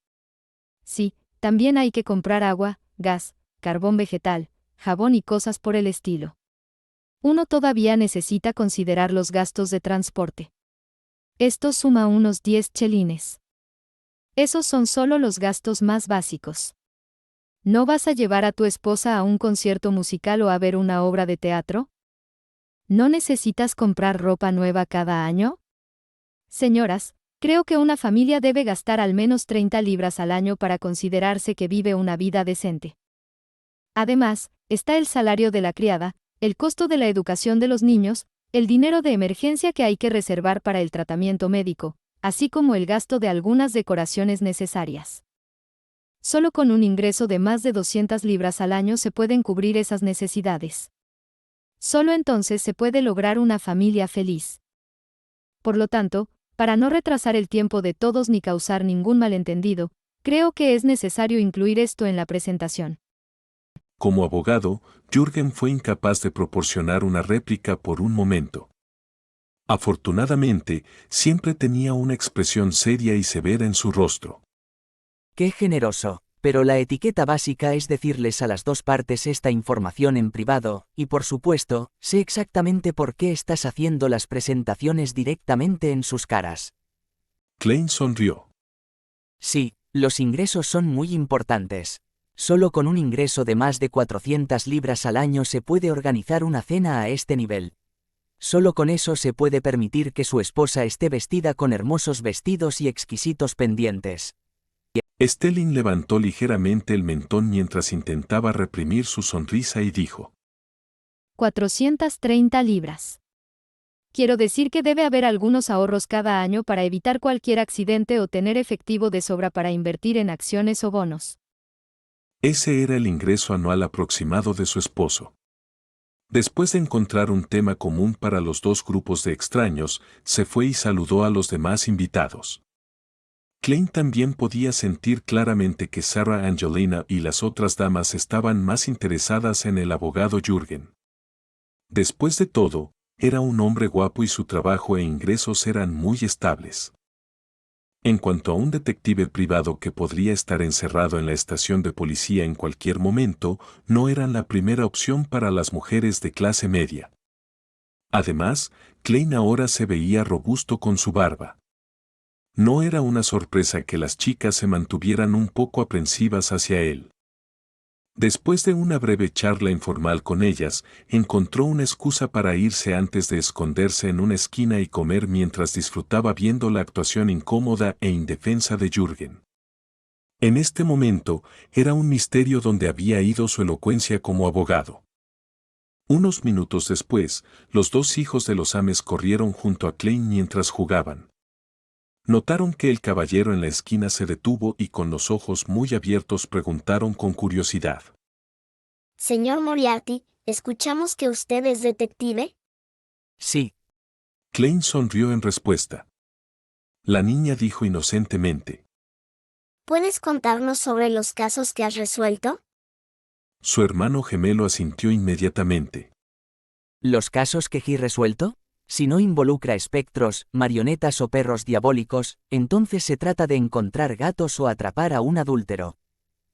Sí, también hay que comprar agua, gas, carbón vegetal, jabón y cosas por el estilo. Uno todavía necesita considerar los gastos de transporte. Esto suma unos 10 chelines. Esos son solo los gastos más básicos. ¿No vas a llevar a tu esposa a un concierto musical o a ver una obra de teatro? ¿No necesitas comprar ropa nueva cada año? Señoras, creo que una familia debe gastar al menos 30 libras al año para considerarse que vive una vida decente. Además, está el salario de la criada, el costo de la educación de los niños, el dinero de emergencia que hay que reservar para el tratamiento médico, así como el gasto de algunas decoraciones necesarias. Solo con un ingreso de más de 200 libras al año se pueden cubrir esas necesidades. Solo entonces se puede lograr una familia feliz. Por lo tanto, para no retrasar el tiempo de todos ni causar ningún malentendido, creo que es necesario incluir esto en la presentación. Como abogado, Jürgen fue incapaz de proporcionar una réplica por un momento. Afortunadamente, siempre tenía una expresión seria y severa en su rostro. Qué generoso, pero la etiqueta básica es decirles a las dos partes esta información en privado, y por supuesto, sé exactamente por qué estás haciendo las presentaciones directamente en sus caras. Klein sonrió. Sí, los ingresos son muy importantes. Solo con un ingreso de más de 400 libras al año se puede organizar una cena a este nivel. Solo con eso se puede permitir que su esposa esté vestida con hermosos vestidos y exquisitos pendientes. Stelling levantó ligeramente el mentón mientras intentaba reprimir su sonrisa y dijo: 430 libras. Quiero decir que debe haber algunos ahorros cada año para evitar cualquier accidente o tener efectivo de sobra para invertir en acciones o bonos. Ese era el ingreso anual aproximado de su esposo. Después de encontrar un tema común para los dos grupos de extraños, se fue y saludó a los demás invitados. Klein también podía sentir claramente que Sarah Angelina y las otras damas estaban más interesadas en el abogado Jürgen. Después de todo, era un hombre guapo y su trabajo e ingresos eran muy estables. En cuanto a un detective privado que podría estar encerrado en la estación de policía en cualquier momento, no eran la primera opción para las mujeres de clase media. Además, Klein ahora se veía robusto con su barba. No era una sorpresa que las chicas se mantuvieran un poco aprensivas hacia él. Después de una breve charla informal con ellas, encontró una excusa para irse antes de esconderse en una esquina y comer mientras disfrutaba viendo la actuación incómoda e indefensa de Jürgen. En este momento, era un misterio dónde había ido su elocuencia como abogado. Unos minutos después, los dos hijos de los Ames corrieron junto a Klein mientras jugaban. Notaron que el caballero en la esquina se detuvo y con los ojos muy abiertos preguntaron con curiosidad: Señor Moriarty, ¿escuchamos que usted es detective? Sí. Klein sonrió en respuesta. La niña dijo inocentemente: ¿Puedes contarnos sobre los casos que has resuelto? Su hermano gemelo asintió inmediatamente. ¿Los casos que he resuelto? Si no involucra espectros, marionetas o perros diabólicos, entonces se trata de encontrar gatos o atrapar a un adúltero.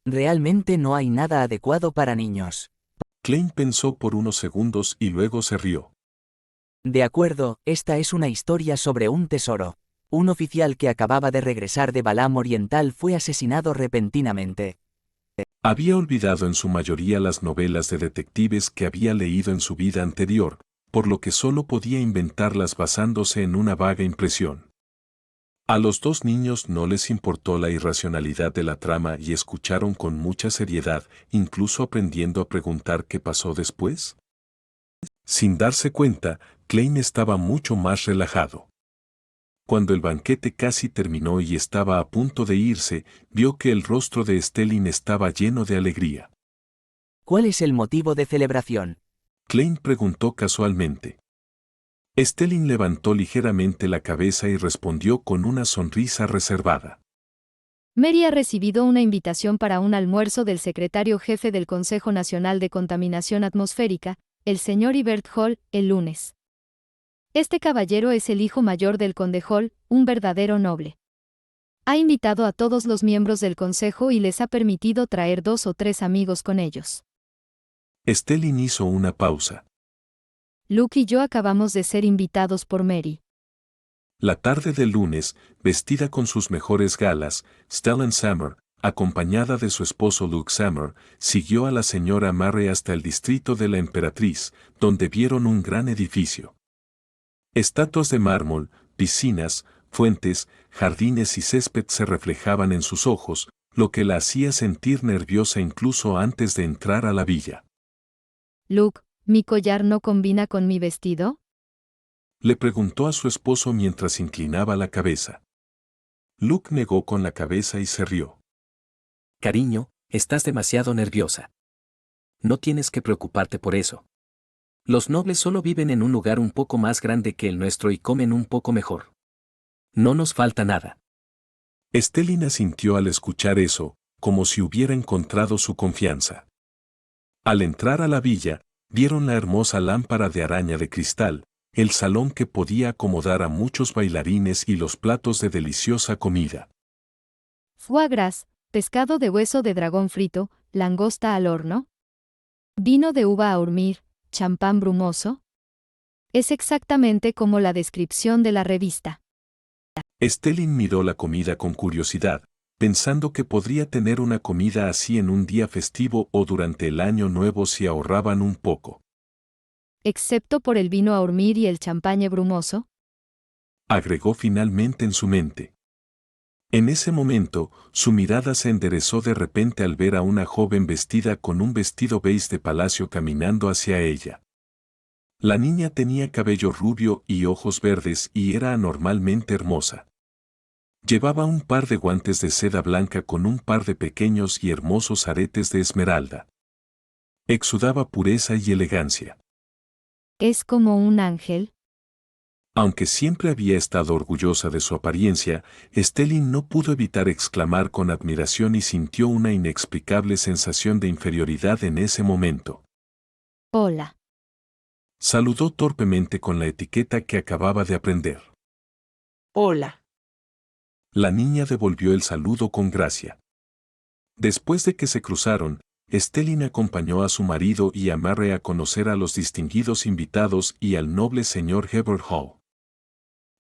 Realmente no hay nada adecuado para niños. Klein pensó por unos segundos y luego se rió. De acuerdo, esta es una historia sobre un tesoro. Un oficial que acababa de regresar de Balam Oriental fue asesinado repentinamente. Había olvidado en su mayoría las novelas de detectives que había leído en su vida anterior, por lo que solo podía inventarlas basándose en una vaga impresión. A los dos niños no les importó la irracionalidad de la trama y escucharon con mucha seriedad, incluso aprendiendo a preguntar qué pasó después. Sin darse cuenta, Klein estaba mucho más relajado. Cuando el banquete casi terminó y estaba a punto de irse, vio que el rostro de Stelling estaba lleno de alegría. ¿Cuál es el motivo de celebración? Klein preguntó casualmente. Stelling levantó ligeramente la cabeza y respondió con una sonrisa reservada. Mary ha recibido una invitación para un almuerzo del secretario jefe del Consejo Nacional de Contaminación Atmosférica, el señor Hubert Hall, el lunes. Este caballero es el hijo mayor del conde Hall, un verdadero noble. Ha invitado a todos los miembros del consejo y les ha permitido traer 2 o 3 amigos con ellos. Stelling hizo una pausa. Luke y yo acabamos de ser invitados por Mary. La tarde del lunes, vestida con sus mejores galas, Stellan Summer, acompañada de su esposo Luke Summer, siguió a la señora Murray hasta el distrito de la Emperatriz, donde vieron un gran edificio. Estatuas de mármol, piscinas, fuentes, jardines y césped se reflejaban en sus ojos, lo que la hacía sentir nerviosa incluso antes de entrar a la villa. Luke, ¿mi collar no combina con mi vestido? Le preguntó a su esposo mientras inclinaba la cabeza. Luke negó con la cabeza y se rió. Cariño, estás demasiado nerviosa. No tienes que preocuparte por eso. Los nobles solo viven en un lugar un poco más grande que el nuestro y comen un poco mejor. No nos falta nada. Stellin asintió al escuchar eso, como si hubiera encontrado su confianza. Al entrar a la villa, vieron la hermosa lámpara de araña de cristal, el salón que podía acomodar a muchos bailarines y los platos de deliciosa comida. Foie gras, pescado de hueso de dragón frito, langosta al horno. Vino de uva a dormir, champán brumoso. Es exactamente como la descripción de la revista. Stellin miró la comida con curiosidad, pensando que podría tener una comida así en un día festivo o durante el año nuevo si ahorraban un poco. Excepto por el vino a dormir y el champagne brumoso. Agregó finalmente en su mente. En ese momento, su mirada se enderezó de repente al ver a una joven vestida con un vestido beige de palacio caminando hacia ella. La niña tenía cabello rubio y ojos verdes y era anormalmente hermosa. Llevaba un par de guantes de seda blanca con un par de pequeños y hermosos aretes de esmeralda. Exudaba pureza y elegancia. Es como un ángel. Aunque siempre había estado orgullosa de su apariencia, Stellin no pudo evitar exclamar con admiración y sintió una inexplicable sensación de inferioridad en ese momento. Hola. Saludó torpemente con la etiqueta que acababa de aprender. Hola. La niña devolvió el saludo con gracia. Después de que se cruzaron, Stellin acompañó a su marido y a Murray a conocer a los distinguidos invitados y al noble señor Herbert Hall.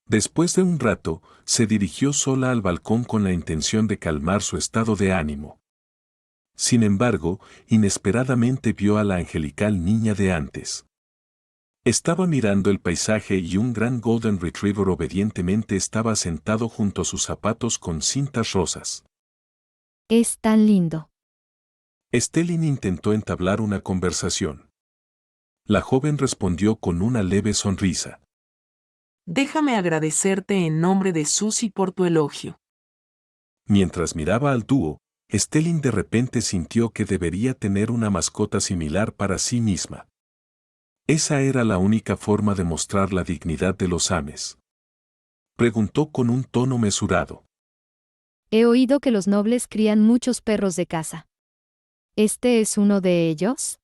Después de un rato, se dirigió sola al balcón con la intención de calmar su estado de ánimo. Sin embargo, inesperadamente vio a la angelical niña de antes. Estaba mirando el paisaje y un gran Golden Retriever obedientemente estaba sentado junto a sus zapatos con cintas rosas. Es tan lindo. Stellin intentó entablar una conversación. La joven respondió con una leve sonrisa. Déjame agradecerte en nombre de Susie por tu elogio. Mientras miraba al dúo, Stellin de repente sintió que debería tener una mascota similar para sí misma. Esa era la única forma de mostrar la dignidad de los Ames. Preguntó con un tono mesurado. He oído que los nobles crían muchos perros de caza. ¿Este es uno de ellos?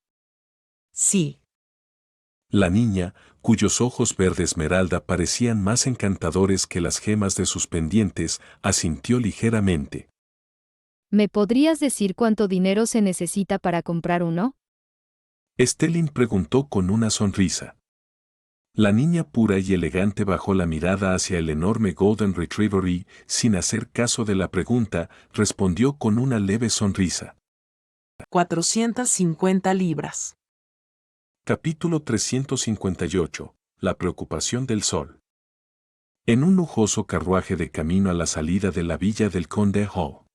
Sí. La niña, cuyos ojos verde esmeralda parecían más encantadores que las gemas de sus pendientes, asintió ligeramente. ¿Me podrías decir cuánto dinero se necesita para comprar uno? Stellin preguntó con una sonrisa. La niña pura y elegante bajó la mirada hacia el enorme Golden Retriever y, sin hacer caso de la pregunta, respondió con una leve sonrisa. 450 libras. Capítulo 358. La preocupación del sol. En un lujoso carruaje de camino a la salida de la villa del Conde Hall.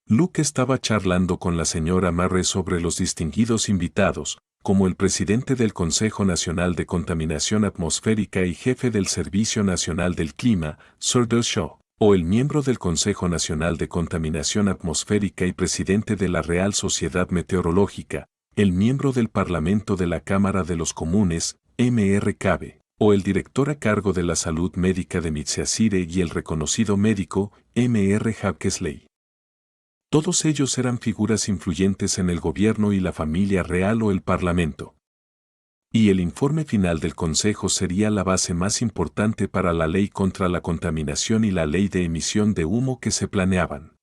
Luke estaba charlando con la señora Murray sobre los distinguidos invitados, como el presidente del Consejo Nacional de Contaminación Atmosférica y jefe del Servicio Nacional del Clima, Sir Shaw, o el miembro del Consejo Nacional de Contaminación Atmosférica y presidente de la Real Sociedad Meteorológica, el miembro del Parlamento de la Cámara de los Comunes, M.R. Cabe, o el director a cargo de la salud médica de Mitseasire y el reconocido médico, M.R. Hawkesley. Todos ellos eran figuras influyentes en el gobierno y la familia real o el parlamento. Y el informe final del Consejo sería la base más importante para la ley contra la contaminación y la ley de emisión de humo que se planeaban.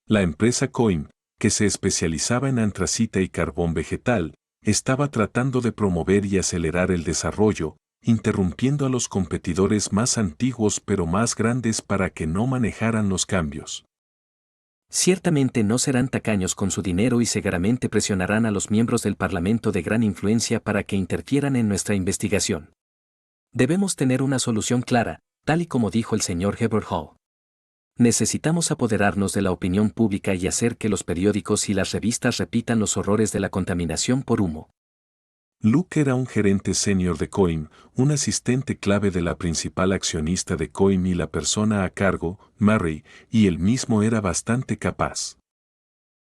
La empresa COIM, que se especializaba en antracita y carbón vegetal, estaba tratando de promover y acelerar el desarrollo, interrumpiendo a los competidores más antiguos pero más grandes para que no manejaran los cambios. Ciertamente no serán tacaños con su dinero y seguramente presionarán a los miembros del Parlamento de gran influencia para que interfieran en nuestra investigación. Debemos tener una solución clara, tal y como dijo el señor Hall. Necesitamos apoderarnos de la opinión pública y hacer que los periódicos y las revistas repitan los horrores de la contaminación por humo. Luke era un gerente senior de Coim, un asistente clave de la principal accionista de Coim y la persona a cargo, Murray, y él mismo era bastante capaz.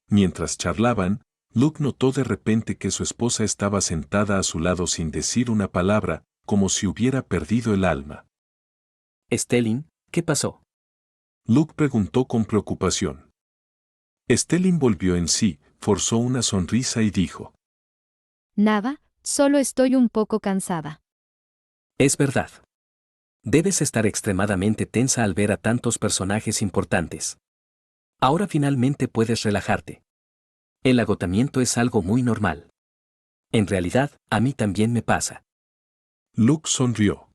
Mientras charlaban, Luke notó de repente que su esposa estaba sentada a su lado sin decir una palabra, como si hubiera perdido el alma. Stelling, ¿qué pasó? Luke preguntó con preocupación. Stelling volvió en sí, forzó una sonrisa y dijo: Nada, solo estoy un poco cansada. Es verdad. Debes estar extremadamente tensa al ver a tantos personajes importantes. Ahora finalmente puedes relajarte. El agotamiento es algo muy normal. En realidad, a mí también me pasa. Luke sonrió.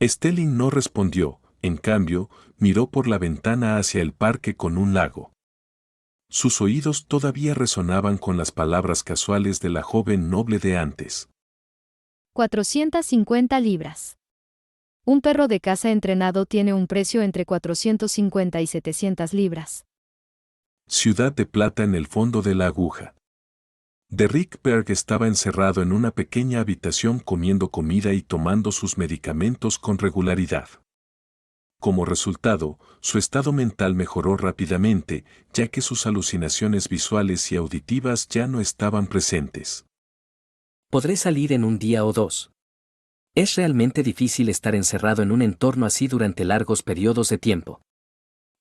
Stelling no respondió, en cambio, miró por la ventana hacia el parque con un lago. Sus oídos todavía resonaban con las palabras casuales de la joven noble de antes. 450 libras. Un perro de caza entrenado tiene un precio entre 450 y 700 libras. Ciudad de Plata en el fondo de la aguja. Derrick Berg estaba encerrado en una pequeña habitación comiendo comida y tomando sus medicamentos con regularidad. Como resultado, su estado mental mejoró rápidamente, ya que sus alucinaciones visuales y auditivas ya no estaban presentes. Podré salir en un día o dos. Es realmente difícil estar encerrado en un entorno así durante largos periodos de tiempo.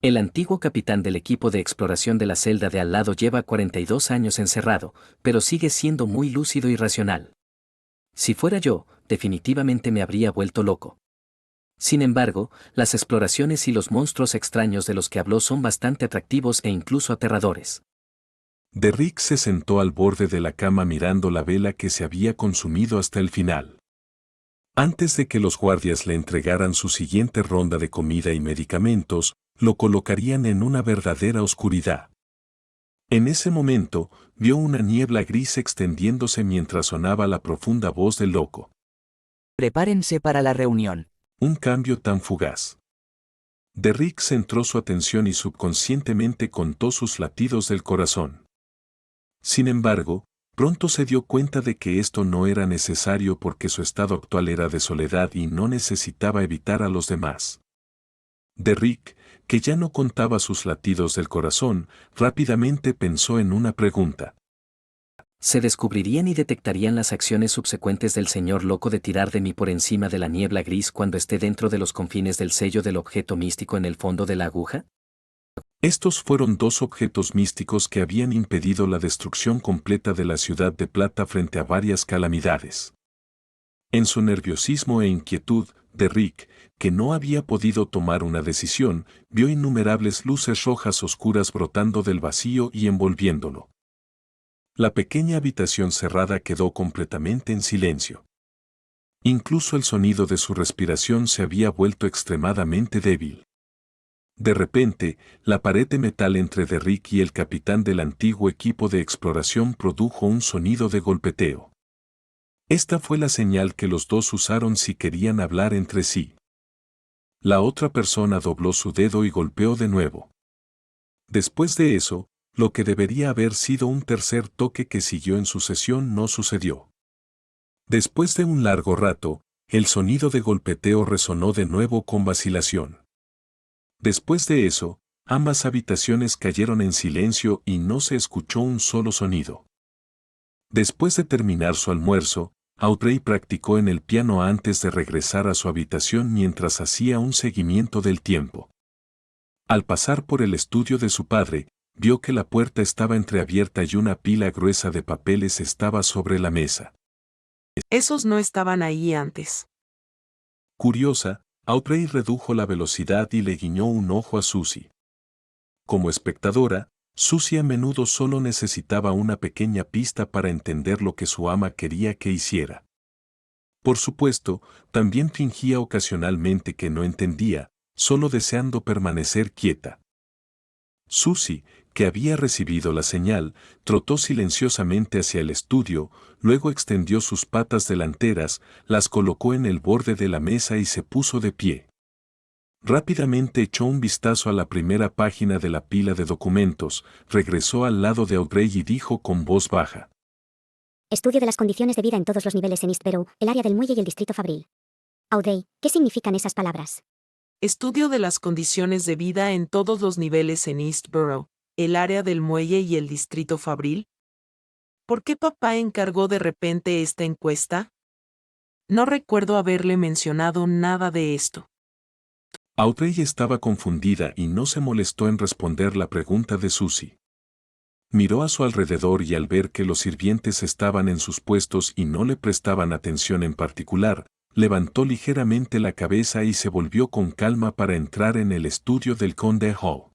El antiguo capitán del equipo de exploración de la celda de al lado lleva 42 años encerrado, pero sigue siendo muy lúcido y racional. Si fuera yo, definitivamente me habría vuelto loco. Sin embargo, las exploraciones y los monstruos extraños de los que habló son bastante atractivos e incluso aterradores. Derrick se sentó al borde de la cama mirando la vela que se había consumido hasta el final. Antes de que los guardias le entregaran su siguiente ronda de comida y medicamentos, lo colocarían en una verdadera oscuridad. En ese momento, vio una niebla gris extendiéndose mientras sonaba la profunda voz del loco. Prepárense para la reunión. Un cambio tan fugaz. Derrick centró su atención y subconscientemente contó sus latidos del corazón. Sin embargo, pronto se dio cuenta de que esto no era necesario porque su estado actual era de soledad y no necesitaba evitar a los demás. Derrick, que ya no contaba sus latidos del corazón, rápidamente pensó en una pregunta. ¿Se descubrirían y detectarían las acciones subsecuentes del señor loco de tirar de mí por encima de la niebla gris cuando esté dentro de los confines del sello del objeto místico en el fondo de la aguja? Estos fueron dos objetos místicos que habían impedido la destrucción completa de la ciudad de Plata frente a varias calamidades. En su nerviosismo e inquietud, Derrick, que no había podido tomar una decisión, vio innumerables luces rojas oscuras brotando del vacío y envolviéndolo. La pequeña habitación cerrada quedó completamente en silencio. Incluso el sonido de su respiración se había vuelto extremadamente débil. De repente, la pared de metal entre Derrick y el capitán del antiguo equipo de exploración produjo un sonido de golpeteo. Esta fue la señal que los dos usaron si querían hablar entre sí. La otra persona dobló su dedo y golpeó de nuevo. Después de eso, lo que debería haber sido un tercer toque que siguió en sucesión no sucedió. Después de un largo rato, el sonido de golpeteo resonó de nuevo con vacilación. Después de eso, ambas habitaciones cayeron en silencio y no se escuchó un solo sonido. Después de terminar su almuerzo, Audrey practicó en el piano antes de regresar a su habitación mientras hacía un seguimiento del tiempo. Al pasar por el estudio de su padre, vio que la puerta estaba entreabierta y una pila gruesa de papeles estaba sobre la mesa. Esos no estaban ahí antes. Curiosa, Audrey redujo la velocidad y le guiñó un ojo a Susie. Como espectadora, Susie a menudo solo necesitaba una pequeña pista para entender lo que su ama quería que hiciera. Por supuesto, también fingía ocasionalmente que no entendía, solo deseando permanecer quieta. Susie, que había recibido la señal, trotó silenciosamente hacia el estudio, luego extendió sus patas delanteras, las colocó en el borde de la mesa y se puso de pie. Rápidamente echó un vistazo a la primera página de la pila de documentos, regresó al lado de Audrey y dijo con voz baja: Estudio de las condiciones de vida en todos los niveles en Eastborough, el área del muelle y el distrito fabril. Audrey, ¿qué significan esas palabras? Estudio de las condiciones de vida en todos los niveles en Eastborough, el área del muelle y el distrito fabril. ¿Por qué papá encargó de repente esta encuesta? No recuerdo haberle mencionado nada de esto. Audrey estaba confundida y no se molestó en responder la pregunta de Susie. Miró a su alrededor y al ver que los sirvientes estaban en sus puestos y no le prestaban atención en particular, levantó ligeramente la cabeza y se volvió con calma para entrar en el estudio del conde Hall.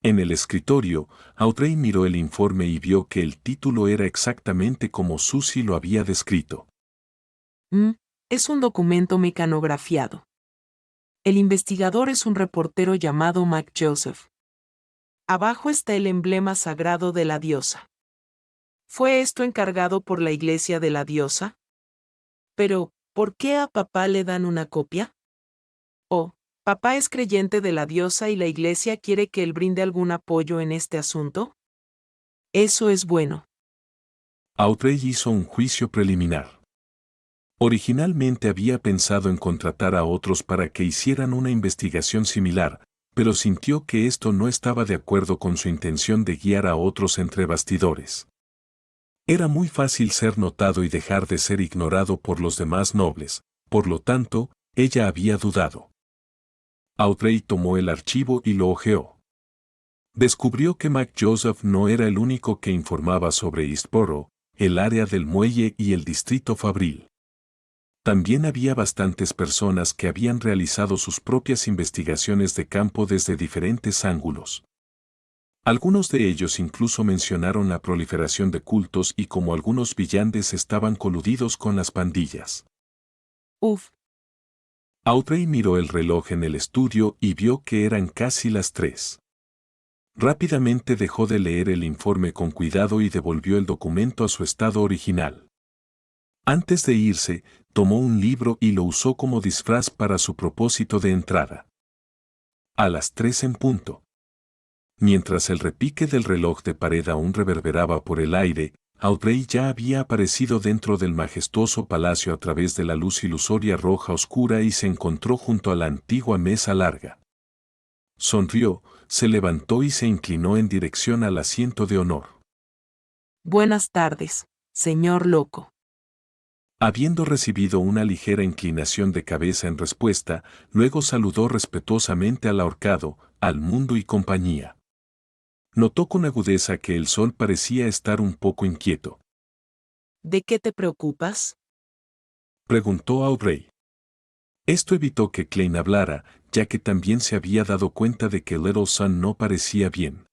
En el escritorio, Audrey miró el informe y vio que el título era exactamente como Susie lo había descrito. Es un documento mecanografiado. El investigador es un reportero llamado McJoseph. Abajo está el emblema sagrado de la diosa. ¿Fue esto encargado por la iglesia de la diosa? Pero, ¿por qué a papá le dan una copia? Oh, ¿papá es creyente de la diosa y la iglesia quiere que él brinde algún apoyo en este asunto? Eso es bueno. Audrey hizo un juicio preliminar. Originalmente había pensado en contratar a otros para que hicieran una investigación similar, pero sintió que esto no estaba de acuerdo con su intención de guiar a otros entre bastidores. Era muy fácil ser notado y dejar de ser ignorado por los demás nobles, por lo tanto, ella había dudado. Audrey tomó el archivo y lo hojeó. Descubrió que McJoseph no era el único que informaba sobre Eastborough, el área del muelle y el distrito fabril. También había bastantes personas que habían realizado sus propias investigaciones de campo desde diferentes ángulos. Algunos de ellos incluso mencionaron la proliferación de cultos y cómo algunos villanes estaban coludidos con las pandillas. Uf. Audrey miró el reloj en el estudio y vio que eran casi las 3. Rápidamente dejó de leer el informe con cuidado y devolvió el documento a su estado original. Antes de irse, tomó un libro y lo usó como disfraz para su propósito de entrada. A las 3 en punto. Mientras el repique del reloj de pared aún reverberaba por el aire, Audrey ya había aparecido dentro del majestuoso palacio a través de la luz ilusoria roja oscura y se encontró junto a la antigua mesa larga. Sonrió, se levantó y se inclinó en dirección al asiento de honor. Buenas tardes, señor Loco. Habiendo recibido una ligera inclinación de cabeza en respuesta, luego saludó respetuosamente al ahorcado, al mundo y compañía. Notó con agudeza que el sol parecía estar un poco inquieto. ¿De qué te preocupas? Preguntó Audrey. Esto evitó que Klein hablara, ya que también se había dado cuenta de que Little Sun no parecía bien.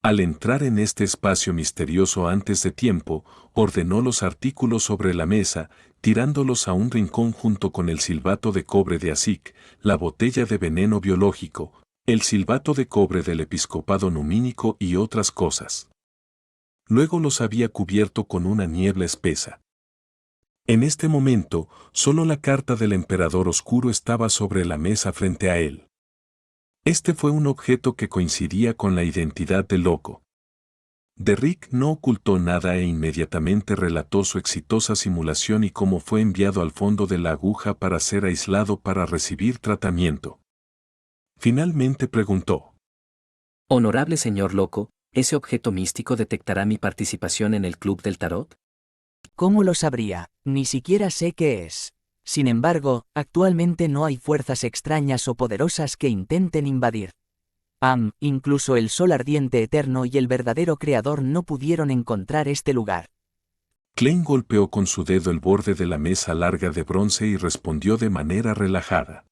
Al entrar en este espacio misterioso antes de tiempo, ordenó los artículos sobre la mesa, tirándolos a un rincón junto con el silbato de cobre de Asik, la botella de veneno biológico, el silbato de cobre del episcopado numínico y otras cosas. Luego los había cubierto con una niebla espesa. En este momento, solo la carta del emperador oscuro estaba sobre la mesa frente a él. Este fue un objeto que coincidía con la identidad del loco. Derrick no ocultó nada e inmediatamente relató su exitosa simulación y cómo fue enviado al fondo de la aguja para ser aislado para recibir tratamiento. Finalmente preguntó: Honorable señor Loco, ¿ese objeto místico detectará mi participación en el Club del Tarot? ¿Cómo lo sabría? Ni siquiera sé qué es. Sin embargo, actualmente no hay fuerzas extrañas o poderosas que intenten invadir. Incluso el sol ardiente eterno y el verdadero creador no pudieron encontrar este lugar. Klein golpeó con su dedo el borde de la mesa larga de bronce y respondió de manera relajada: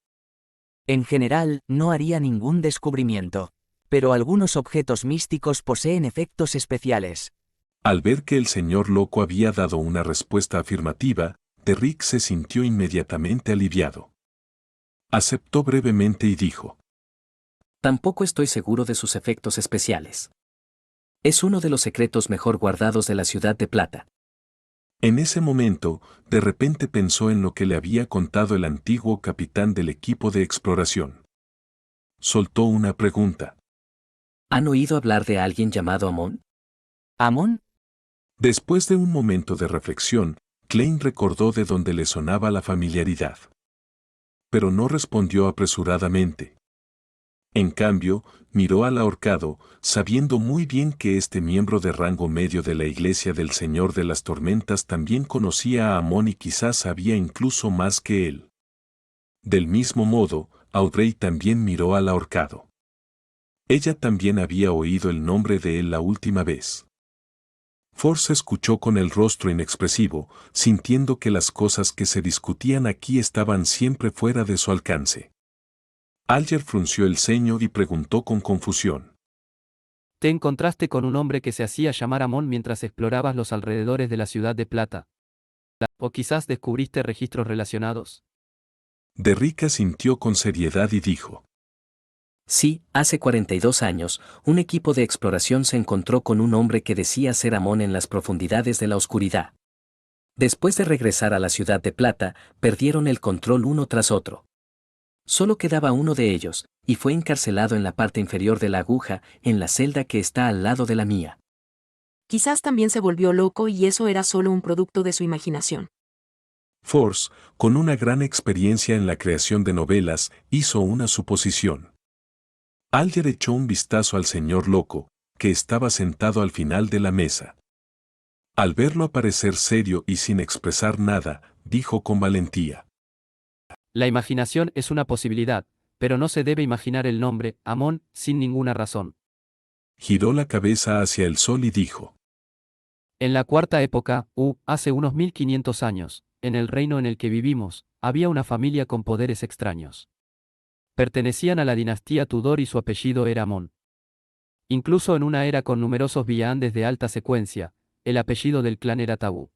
En general, no haría ningún descubrimiento. Pero algunos objetos místicos poseen efectos especiales. Al ver que el señor Loco había dado una respuesta afirmativa, Derrick se sintió inmediatamente aliviado. Aceptó brevemente y dijo: Tampoco estoy seguro de sus efectos especiales. Es uno de los secretos mejor guardados de la ciudad de Plata. En ese momento, de repente pensó en lo que le había contado el antiguo capitán del equipo de exploración. Soltó una pregunta. ¿Han oído hablar de alguien llamado Amon? ¿Amon? Después de un momento de reflexión, Klein recordó de dónde le sonaba la familiaridad. Pero no respondió apresuradamente. En cambio, miró al ahorcado, sabiendo muy bien que este miembro de rango medio de la Iglesia del Señor de las Tormentas también conocía a Amon y quizás sabía incluso más que él. Del mismo modo, Audrey también miró al ahorcado. Ella también había oído el nombre de él la última vez. Force escuchó con el rostro inexpresivo, sintiendo que las cosas que se discutían aquí estaban siempre fuera de su alcance. Alger frunció el ceño y preguntó con confusión. Te encontraste con un hombre que se hacía llamar Amon mientras explorabas los alrededores de la ciudad de Plata. ¿O quizás descubriste registros relacionados? Derrica sintió con seriedad y dijo. Sí, hace 42 años, un equipo de exploración se encontró con un hombre que decía ser Amon en las profundidades de la oscuridad. Después de regresar a la ciudad de Plata, perdieron el control uno tras otro. Solo quedaba uno de ellos, y fue encarcelado en la parte inferior de la aguja, en la celda que está al lado de la mía. Quizás también se volvió loco y eso era solo un producto de su imaginación. Force, con una gran experiencia en la creación de novelas, hizo una suposición. Alger echó un vistazo al señor loco, que estaba sentado al final de la mesa. Al verlo aparecer serio y sin expresar nada, dijo con valentía. La imaginación es una posibilidad, pero no se debe imaginar el nombre, Amon, sin ninguna razón. Giró la cabeza hacia el sol y dijo. En la cuarta época, hace unos 1500 años, en el reino en el que vivimos, había una familia con poderes extraños. Pertenecían a la dinastía Tudor y su apellido era Amon. Incluso en una era con numerosos villahandes de alta secuencia, el apellido del clan era tabú.